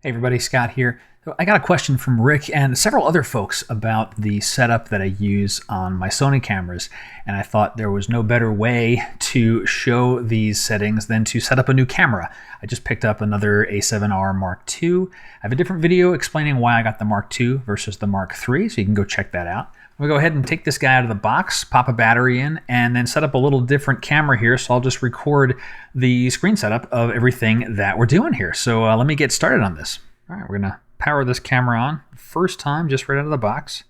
Hey everybody, Scott here. So I got a question from Rick and several other folks about the setup that I use on my Sony cameras, and I thought there was no better way to show these settings than to set up a new camera. I just picked up another A7R Mark II. I have a different video explaining why I got the Mark II versus the Mark III, so you can go check that out. I'm gonna go ahead and take this guy out of the box, pop a battery in, and then set up a little different camera here. So I'll just record the screen setup of everything that we're doing here. So let me get started on this. All right, we're gonna power this camera on first time, just right out of the box.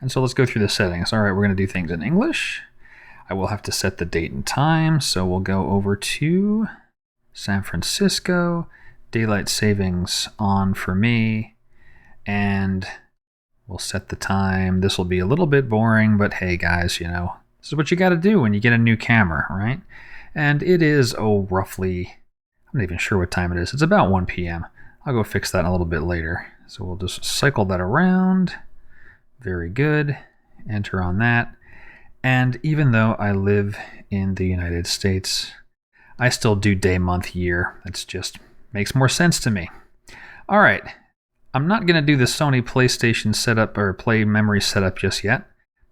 And so let's go through the settings. All right, we're gonna do things in English. I will have to set the date and time. So we'll go over to San Francisco, daylight savings on for me, and we'll set the time. This will be a little bit boring, but hey guys, you know, this is what you gotta do when you get a new camera, right? And it is, roughly, I'm not even sure what time it is. It's about 1 p.m. I'll go fix that a little bit later. So we'll just cycle that around. Very good. Enter on that. And even though I live in the United States, I still do day, month, year. It just makes more sense to me. All right. I'm not going to do the Sony PlayStation setup or Play Memory setup just yet.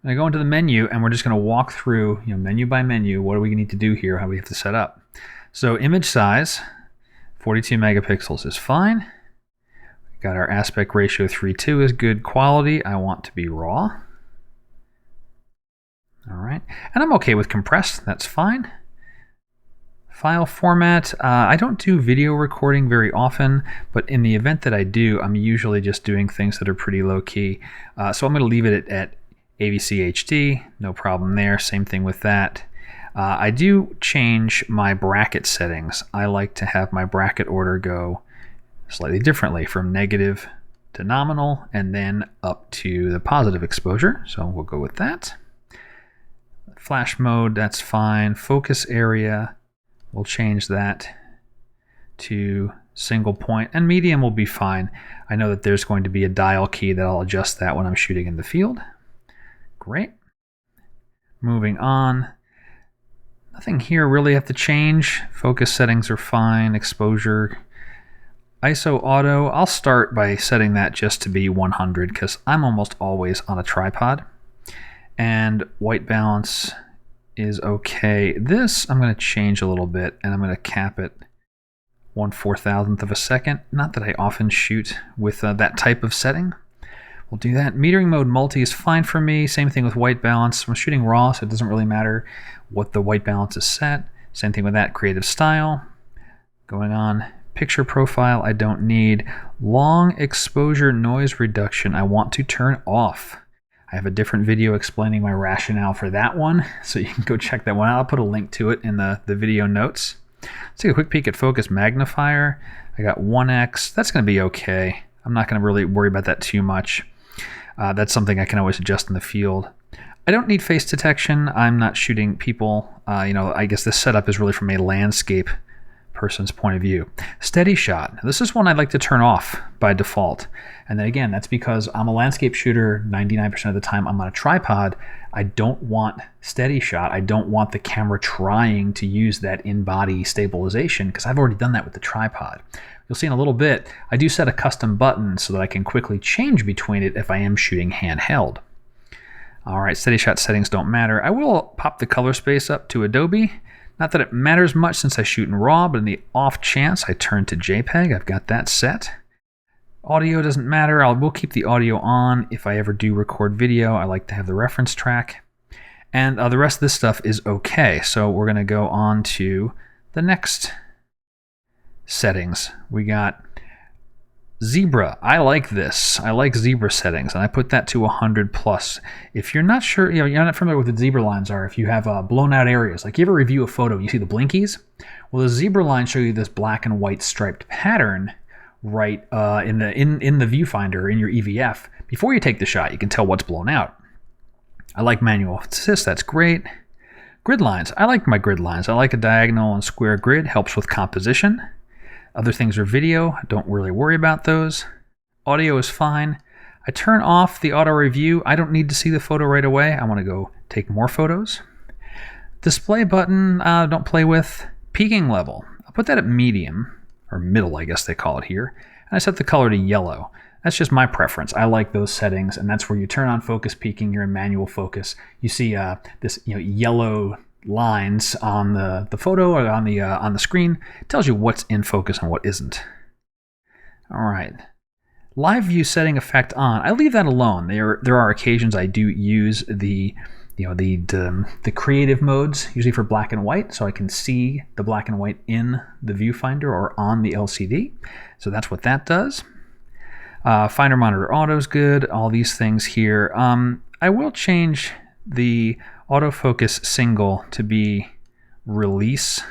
I'm going to go into the menu and we're just going to walk through, menu by menu. What do we need to do here? How do we have to set up? So image size, 42 megapixels is fine. We got our aspect ratio 3:2 is good quality. I want to be raw. All right. And I'm okay with compressed. That's fine. File format, I don't do video recording very often, but in the event that I do, I'm usually just doing things that are pretty low key. So I'm going to leave it at AVC HD, no problem there. Same thing with that. I do change my bracket settings. I like to have my bracket order go slightly differently from negative to nominal and then up to the positive exposure. So we'll go with that. Flash mode, that's fine. Focus area, we'll change that to single point, and medium will be fine. I know that there's going to be a dial key that I'll adjust that when I'm shooting in the field. Great. Moving on. Nothing here really have to change. Focus settings are fine. Exposure. ISO auto, I'll start by setting that just to be 100 because I'm almost always on a tripod. And white balance is okay. This I'm going to change a little bit and I'm going to cap it 1/4000th of a second. Not that I often shoot with that type of setting. We'll do that. Metering mode multi is fine for me. Same thing with white balance. I'm shooting raw, so it doesn't really matter what the white balance is set. Same thing with that. Creative style. Going on. Picture profile I don't need. Long exposure noise reduction I want to turn off. I have a different video explaining my rationale for that one, so you can go check that one out. I'll put a link to it in the video notes. Let's take a quick peek at focus magnifier. I got 1x. That's going to be okay. I'm not going to really worry about that too much. That's something I can always adjust in the field. I don't need face detection. I'm not shooting people. I guess this setup is really from a landscape person's point of view. Steady shot. Now, this is one I'd like to turn off by default. And then again, that's because I'm a landscape shooter. 99% of the time I'm on a tripod. I don't want steady shot. I don't want the camera trying to use that in-body stabilization because I've already done that with the tripod. You'll see in a little bit, I do set a custom button so that I can quickly change between it if I am shooting handheld. All right, steady shot settings don't matter. I will pop the color space up to Adobe. Not that it matters much since I shoot in RAW, but in the off chance I turn to JPEG, I've got that set. Audio doesn't matter. We'll keep the audio on. If I ever do record video, I like to have the reference track. And the rest of this stuff is okay. So we're going to go on to the next settings. We got zebra. I like this. I like zebra settings, and I put that to 100 plus. If you're not sure, you're not familiar with what the zebra lines are, if you have blown out areas, like you ever review a photo and you see the blinkies, well, the zebra lines show you this black and white striped pattern right in the viewfinder in your EVF. Before you take the shot, you can tell what's blown out. I like manual assist. That's great. Grid lines. I like my grid lines. I like a diagonal and square grid. Helps with composition. Other things are video. I don't really worry about those. Audio is fine. I turn off the auto review. I don't need to see the photo right away. I want to go take more photos. Display button, don't play with. Peaking level. I'll put that at medium, or middle, I guess they call it here. and I set the color to yellow. That's just my preference. I like those settings, and that's where you turn on focus peaking. You're in manual focus. You see this yellow lines on the photo or on the screen. It tells you what's in focus and what isn't. All right. Live view setting effect on. I leave that alone. There are occasions I do use the creative modes, usually for black and white, so I can see the black and white in the viewfinder or on the LCD. So that's what that does. Finder monitor auto is good. All these things here. I will change the autofocus single to be release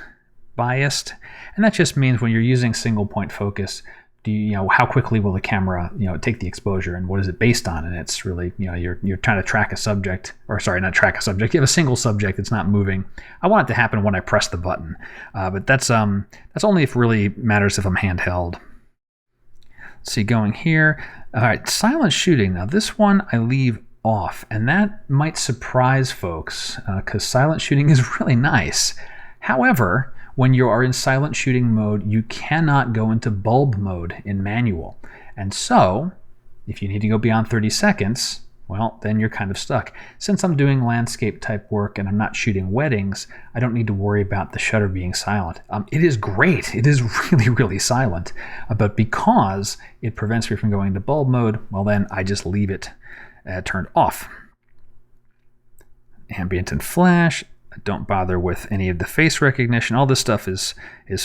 biased, and that just means when you're using single point focus, how quickly will the camera take the exposure, and what is it based on? And it's really you're trying to track a subject, or sorry, not track a subject. You have a single subject that's not moving. I want it to happen when I press the button, but that's only if it really matters if I'm handheld. Let's see, going here. All right, silent shooting. Now this one I leave off, and that might surprise folks because silent shooting is really nice. However, when you are in silent shooting mode, you cannot go into bulb mode in manual. And so, if you need to go beyond 30 seconds, well, then you're kind of stuck. Since I'm doing landscape type work and I'm not shooting weddings, I don't need to worry about the shutter being silent. It is great. It is really, really silent. But because it prevents me from going into bulb mode, well, then I just leave it turned off. Ambient and flash. Don't bother with any of the face recognition. All this stuff is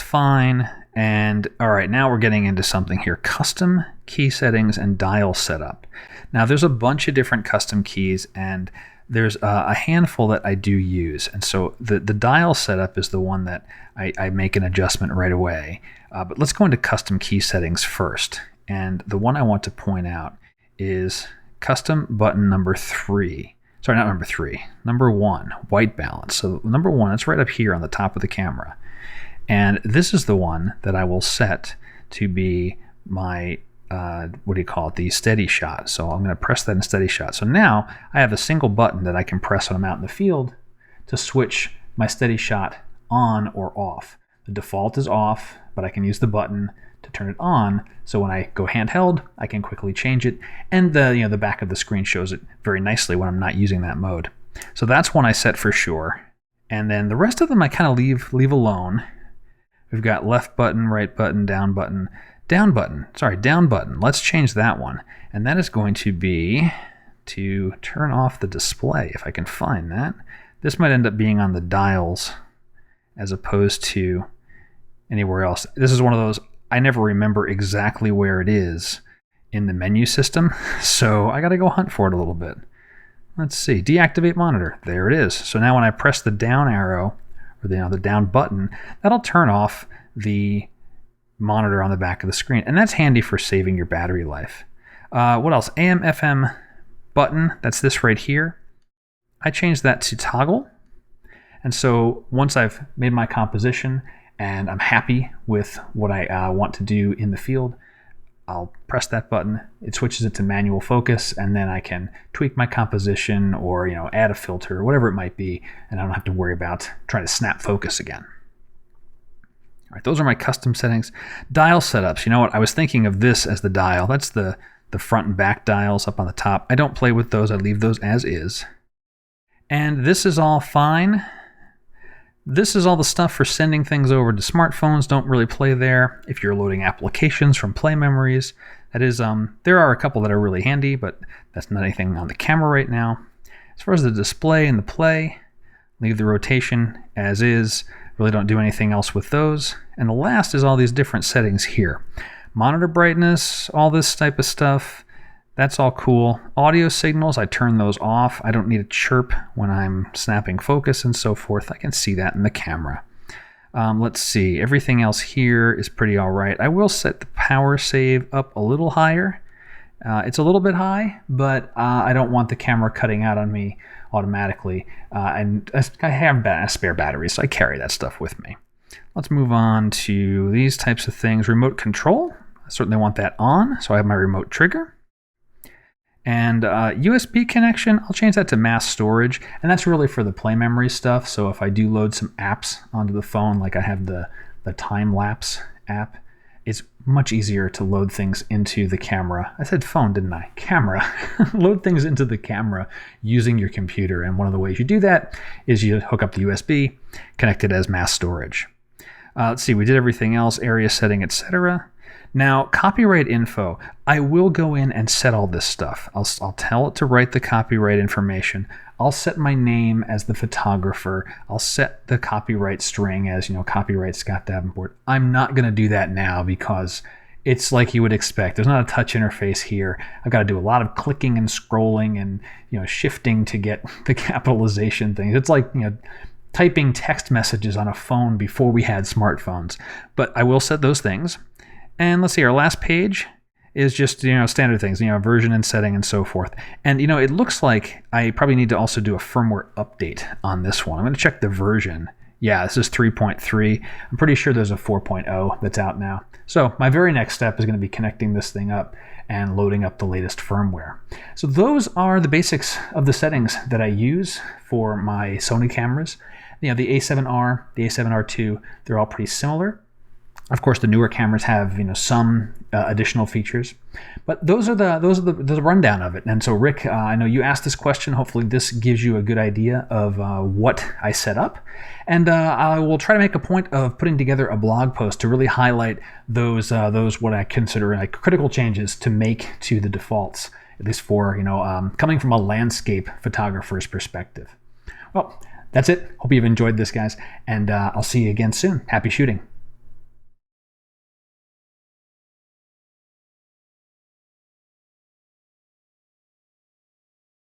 fine. And all right, now we're getting into something here. Custom key settings and dial setup. Now there's a bunch of different custom keys, and there's a handful that I do use. And so the dial setup is the one that I make an adjustment right away. But let's go into custom key settings first. And the one I want to point out is custom button number 3. Sorry, not number 3. Number 1, white balance. So number 1, it's right up here on the top of the camera. And this is the one that I will set to be my, the steady shot. So I'm going to press that in steady shot. So now I have a single button that I can press when I'm out in the field to switch my steady shot on or off. The default is off, but I can use the button to turn it on, so when I go handheld, I can quickly change it, and the back of the screen shows it very nicely when I'm not using that mode. So that's one I set for sure, and then the rest of them I kind of leave alone. We've got left button, right button, down button, down button. Sorry, down button. Let's change that one, and that is going to be to turn off the display if I can find that. This might end up being on the dials as opposed to anywhere else. This is one of those. I never remember exactly where it is in the menu system, so I got to go hunt for it a little bit. Let's see, deactivate monitor. There it is. So now when I press the down arrow, or the down button, that'll turn off the monitor on the back of the screen, and that's handy for saving your battery life. What else? AM, FM button, that's this right here. I changed that to toggle, and so once I've made my composition, and I'm happy with what I want to do in the field, I'll press that button. It switches it to manual focus, and then I can tweak my composition or add a filter or whatever it might be, and I don't have to worry about trying to snap focus again. All right, those are my custom settings. Dial setups. You know what? I was thinking of this as the dial. That's the front and back dials up on the top. I don't play with those. I leave those as is. And this is all fine. This is all the stuff for sending things over to smartphones. Don't really play there. If you're loading applications from play memories, that is, there are a couple that are really handy, but that's not anything on the camera right now. As far as the display and the play, leave the rotation as is. Really don't do anything else with those. And the last is all these different settings here. Monitor brightness, all this type of stuff. That's all cool. Audio signals, I turn those off. I don't need a chirp when I'm snapping focus and so forth. I can see that in the camera. Let's see, everything else here is pretty all right. I will set the power save up a little higher. It's a little bit high, but I don't want the camera cutting out on me automatically. And I have spare batteries, so I carry that stuff with me. Let's move on to these types of things. Remote control, I certainly want that on, so I have my remote trigger. And USB connection, I'll change that to mass storage, and that's really for the play memory stuff. So if I do load some apps onto the phone, like I have the time lapse app, it's much easier to load things into the camera. I said phone, didn't I? Camera. Load things into the camera using your computer. And one of the ways you do that is you hook up the USB, connect it as mass storage. Let's see, we did everything else, area setting, etc. Now, copyright info, I will go in and set all this stuff. I'll tell it to write the copyright information. I'll set my name as the photographer. I'll set the copyright string as, copyright Scott Davenport. I'm not going to do that now because it's like you would expect. There's not a touch interface here. I've got to do a lot of clicking and scrolling and, shifting to get the capitalization things. It's like, typing text messages on a phone before we had smartphones. But I will set those things. And let's see, our last page is just, standard things, version and setting and so forth. And, it looks like I probably need to also do a firmware update on this one. I'm going to check the version. Yeah, this is 3.3. I'm pretty sure there's a 4.0 that's out now. So my very next step is going to be connecting this thing up and loading up the latest firmware. So those are the basics of the settings that I use for my Sony cameras. The A7R, the A7R II, they're all pretty similar. Of course, the newer cameras have some additional features, but those are the rundown of it. And so, Rick, I know you asked this question. Hopefully, this gives you a good idea of what I set up, and I will try to make a point of putting together a blog post to really highlight those what I consider critical changes to make to the defaults, at least for coming from a landscape photographer's perspective. Well, that's it. Hope you've enjoyed this, guys, and I'll see you again soon. Happy shooting.